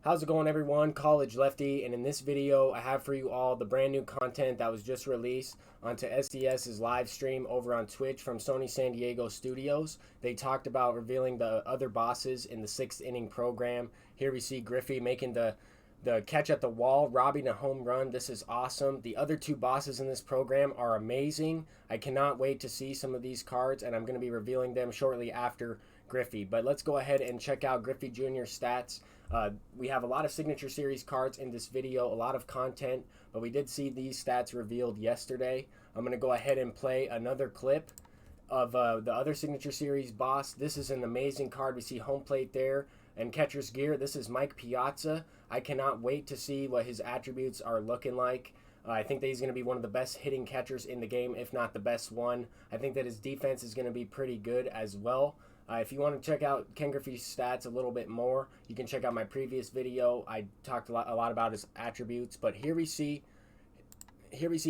How's it going, everyone? College Lefty, and in this video I have for you all the brand new content that was just released onto SDS's live stream over on Twitch from Sony San Diego Studios. They talked about revealing the other bosses in the 6th inning program. Here we see Griffey making the catch at the wall, robbing a home run. This is awesome. The other two bosses in this program are amazing. I cannot wait to see some of these cards, and I'm going to be revealing them shortly after Griffey. But let's go ahead and check out Griffey Jr. stats. We have a lot of Signature Series cards in this video, a lot of content, but we did see these stats revealed yesterday. I'm going to go ahead and play another clip of the other Signature Series boss. This is an amazing card. We see home plate there and catcher's gear. This is Mike Piazza. I cannot wait to see what his attributes are looking like. I think that he's going to be one of the best hitting catchers in the game, if not the best one. I think that his defense is going to be pretty good as well. If you want to check out Ken Griffey's stats a little bit more, you can check out my previous video. I talked a lot about his attributes, but here we see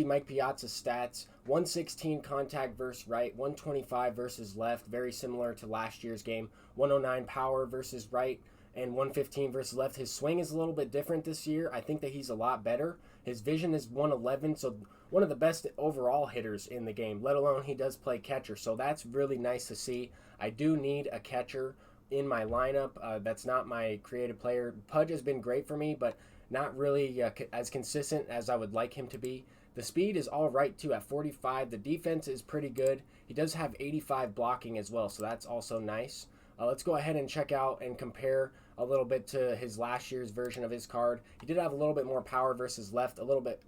Mike Piazza's stats. 116 contact versus right, 125 versus left, very similar to last year's game. 109 power versus right, and 115 versus left. His swing is a little bit different this year. I think that he's a lot better. His vision is 111, so one of the best overall hitters in the game, let alone he does play catcher, so that's really nice to see. I do need a catcher in my lineup. That's not my creative player. Pudge has been great for me, but not really as consistent as I would like him to be. The speed is all right, too, at 45. The defense is pretty good. He does have 85 blocking as well, so that's also nice. Let's go ahead and check out and compare a little bit to his last year's version of his card. He did have a little bit more power versus left, a little bit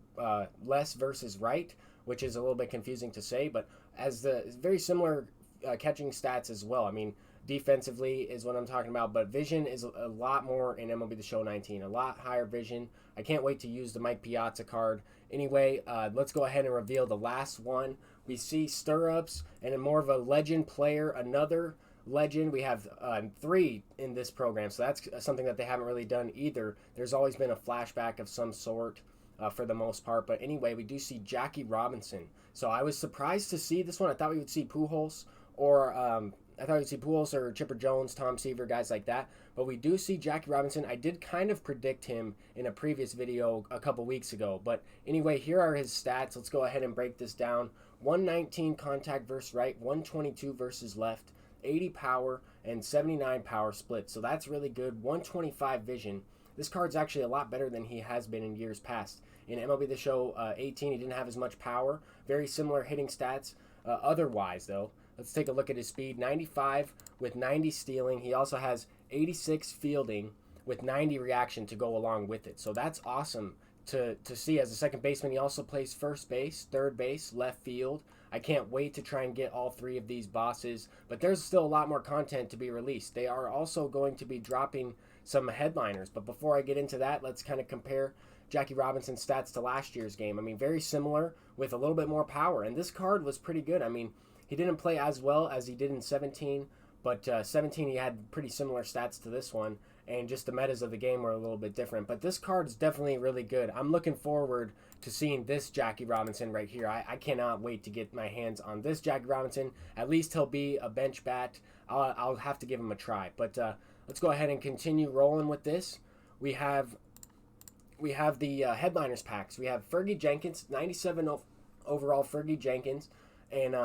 less versus right, which is a little bit confusing to say, but as the very similar catching stats as well. I mean, defensively is what I'm talking about, but vision is a lot more in MLB The Show 19, a lot higher vision. I can't wait to use the Mike Piazza card. Anyway, let's go ahead and reveal the last one. We see stirrups and more of a legend player, another legend. We have 3 in this program, so that's something that they haven't really done either. There's always been a flashback of some sort for the most part, but anyway, we do see Jackie Robinson. So I was surprised to see this one. I thought we would see Pujols or Chipper Jones, Tom Seaver, guys like that. But we do see Jackie Robinson. I did kind of predict him in a previous video a couple weeks ago. But anyway, here are his stats. Let's go ahead and break this down. 119 contact versus right, 122 versus left, 80 power, and 79 power split. So that's really good. 125 vision. This card's actually a lot better than he has been in years past. In MLB The Show 18, he didn't have as much power. Very similar hitting stats otherwise, though. Let's take a look at his speed. 95 with 90 stealing. He also has 86 fielding with 90 reaction to go along with it. So that's awesome to see as a second baseman. He also plays first base, third base, left field. I can't wait to try and get all 3 of these bosses, but there's still a lot more content to be released. They are also going to be dropping some headliners, but before I get into that, let's kind of compare Jackie Robinson's stats to last year's game. I mean, very similar with a little bit more power, and this card was pretty good. I mean, he didn't play as well as he did in 17, but 17 he had pretty similar stats to this one, and just the metas of the game were a little bit different. But this card is definitely really good. I'm looking forward to seeing this Jackie Robinson right here. I cannot wait to get my hands on this Jackie Robinson. At least he'll be a bench bat. I'll have to give him a try. But let's go ahead and continue rolling with this. We have the headliners packs. We have Fergie Jenkins, 97 overall Fergie Jenkins, and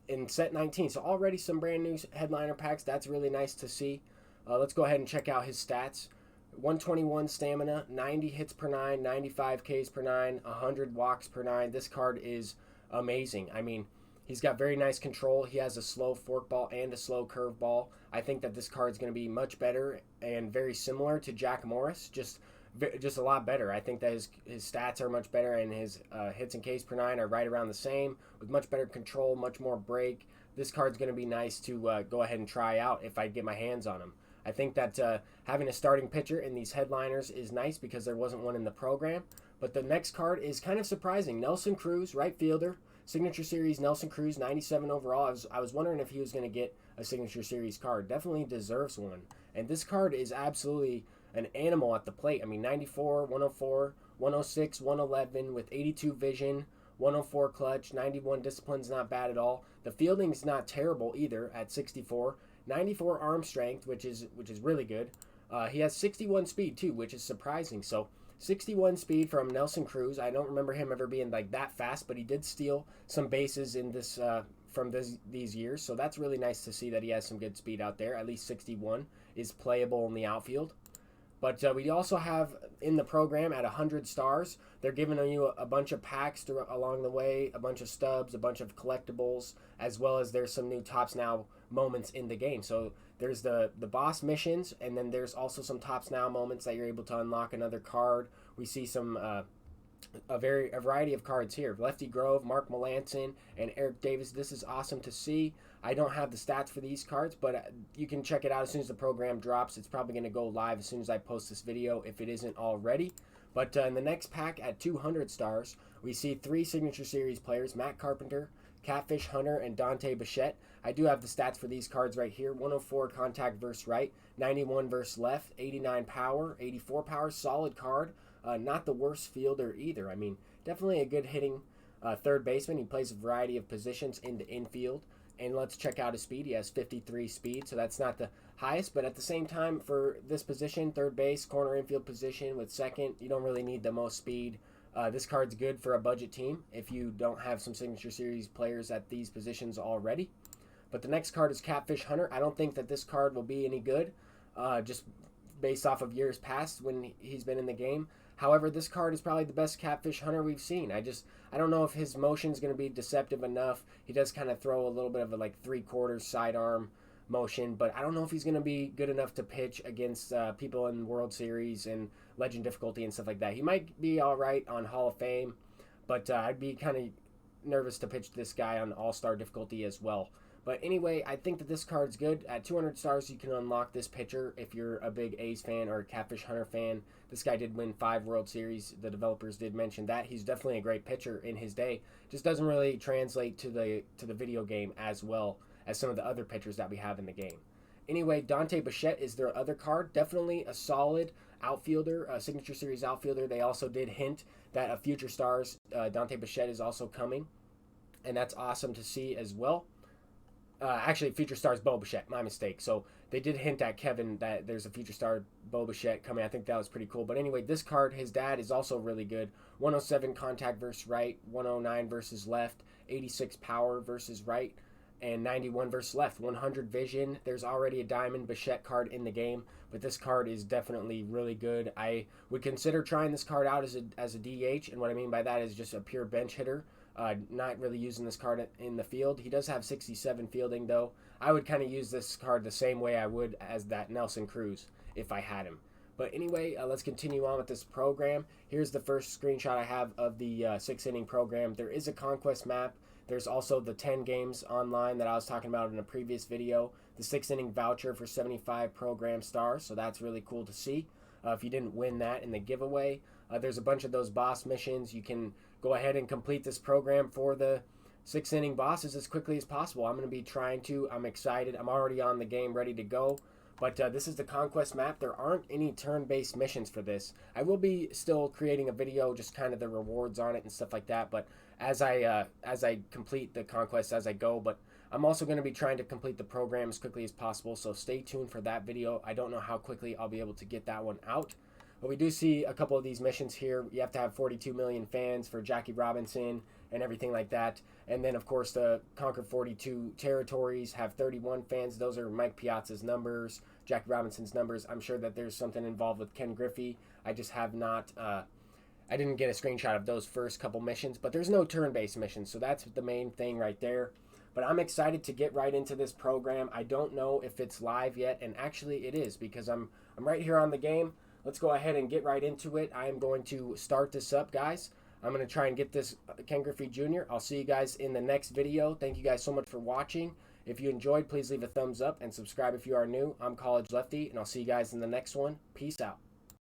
in set 19. So already some brand new headliner packs. That's really nice to see. Let's go ahead and check out his stats. 121 stamina, 90 hits per 9, 95 Ks per 9, 100 walks per 9. This card is amazing. I mean, he's got very nice control. He has a slow forkball and a slow curveball. I think that this card is going to be much better and very similar to Jack Morris, just a lot better. I think that his stats are much better, and his hits and Ks per 9 are right around the same, with much better control, much more break. This card's going to be nice to go ahead and try out if I get my hands on him. I think that having a starting pitcher in these headliners is nice because there wasn't one in the program. But the next card is kind of surprising. Nelson Cruz, right fielder, Signature Series Nelson Cruz, 97 overall. I was wondering if he was going to get a Signature Series card. Definitely deserves one. And this card is absolutely an animal at the plate. I mean, 94, 104, 106, 111 with 82 vision, 104 clutch, 91 discipline's not bad at all. The fielding's not terrible either at 64. 94 arm strength, which is really good. He has 61 speed too, which is surprising. So 61 speed from Nelson Cruz. I don't remember him ever being like that fast, but he did steal some bases in this from these years. So that's really nice to see that he has some good speed out there. At least 61 is playable in the outfield. But we also have in the program at 100 stars, they're giving you a bunch of packs along the way, a bunch of stubs, a bunch of collectibles, as well as there's some new Tops Now moments in the game. So there's the boss missions, and then there's also some Tops Now moments that you're able to unlock another card. We see some a variety of cards here. Lefty Grove, Mark Melanson, and Eric Davis. This is awesome to see. I don't have the stats for these cards, but you can check it out as soon as the program drops. It's probably going to go live as soon as I post this video, if it isn't already. But in the next pack at 200 stars, we see 3 Signature Series players, Matt Carpenter, Catfish Hunter, and Dante Bichette. I do have the stats for these cards right here. 104 contact versus right, 91 versus left, 89 power, 84 power, solid card. Not the worst fielder either. I mean, definitely a good hitting third baseman. He plays a variety of positions in the infield. And let's check out his speed. He has 53 speed, so that's not the highest. But at the same time, for this position, third base, corner infield position with second, you don't really need the most speed. This card's good for a budget team if you don't have some Signature Series players at these positions already. But the next card is Catfish Hunter. I don't think that this card will be any good, just based off of years past when he's been in the game. However, this card is probably the best Catfish Hunter we've seen. I don't know if his motion is going to be deceptive enough. He does kind of throw a little bit of a like 3/4 sidearm motion, but I don't know if he's going to be good enough to pitch against people in World Series and Legend difficulty and stuff like that. He might be all right on Hall of Fame, but I'd be kind of nervous to pitch this guy on All-Star difficulty as well. But anyway, I think that this card's good. At 200 stars, you can unlock this pitcher if you're a big A's fan or a Catfish Hunter fan. This guy did win 5 World Series. The developers did mention that. He's definitely a great pitcher in his day. Just doesn't really translate to the video game as well as some of the other pitchers that we have in the game. Anyway, Dante Bichette is their other card. Definitely a solid outfielder, a Signature Series outfielder. They also did hint that a Future Stars, Dante Bichette is also coming. And that's awesome to see as well. Actually, Future Stars Bo Bichette, my mistake. So they did hint at Kevin that there's a Future Star Bo Bichette coming. I think that was pretty cool. But anyway, this card, his dad is also really good. 107 contact versus right, 109 versus left, 86 power versus right, and 91 versus left. 100 vision. There's already a Diamond Bichette card in the game, but this card is definitely really good. I would consider trying this card out as a DH, and what I mean by that is just a pure bench hitter. Not really using this card in the field. He does have 67 fielding, though. I would kind of use this card the same way I would as that Nelson Cruz if I had him. But anyway, let's continue on with this program. Here's the first screenshot I have of the 6-inning program. There is a Conquest map. There's also the 10 games online that I was talking about in a previous video. The 6-inning voucher for 75 program stars, so that's really cool to see. If you didn't win that in the giveaway, there's a bunch of those boss missions. You can go ahead and complete this program for the 6-inning bosses as quickly as possible. I'm going to be trying to. I'm excited. I'm already on the game, ready to go. But this is the Conquest map. There aren't any turn-based missions for this. I will be still creating a video, just kind of the rewards on it and stuff like that. But as I complete the Conquest as I go. But I'm also going to be trying to complete the program as quickly as possible. So stay tuned for that video. I don't know how quickly I'll be able to get that one out. But we do see a couple of these missions here. You have to have 42 million fans for Jackie Robinson and everything like that. And then, of course, the Conquer 42 territories have 31 fans. Those are Mike Piazza's numbers, Jackie Robinson's numbers. I'm sure that there's something involved with Ken Griffey. I just have not... I didn't get a screenshot of those first couple missions. But there's no turn-based missions, so that's the main thing right there. But I'm excited to get right into this program. I don't know if it's live yet, and actually it is because I'm right here on the game. Let's go ahead and get right into it. I am going to start this up, guys. I'm going to try and get this Ken Griffey Jr. I'll see you guys in the next video. Thank you guys so much for watching. If you enjoyed, please leave a thumbs up and subscribe if you are new. I'm College Lefty, and I'll see you guys in the next one. Peace out.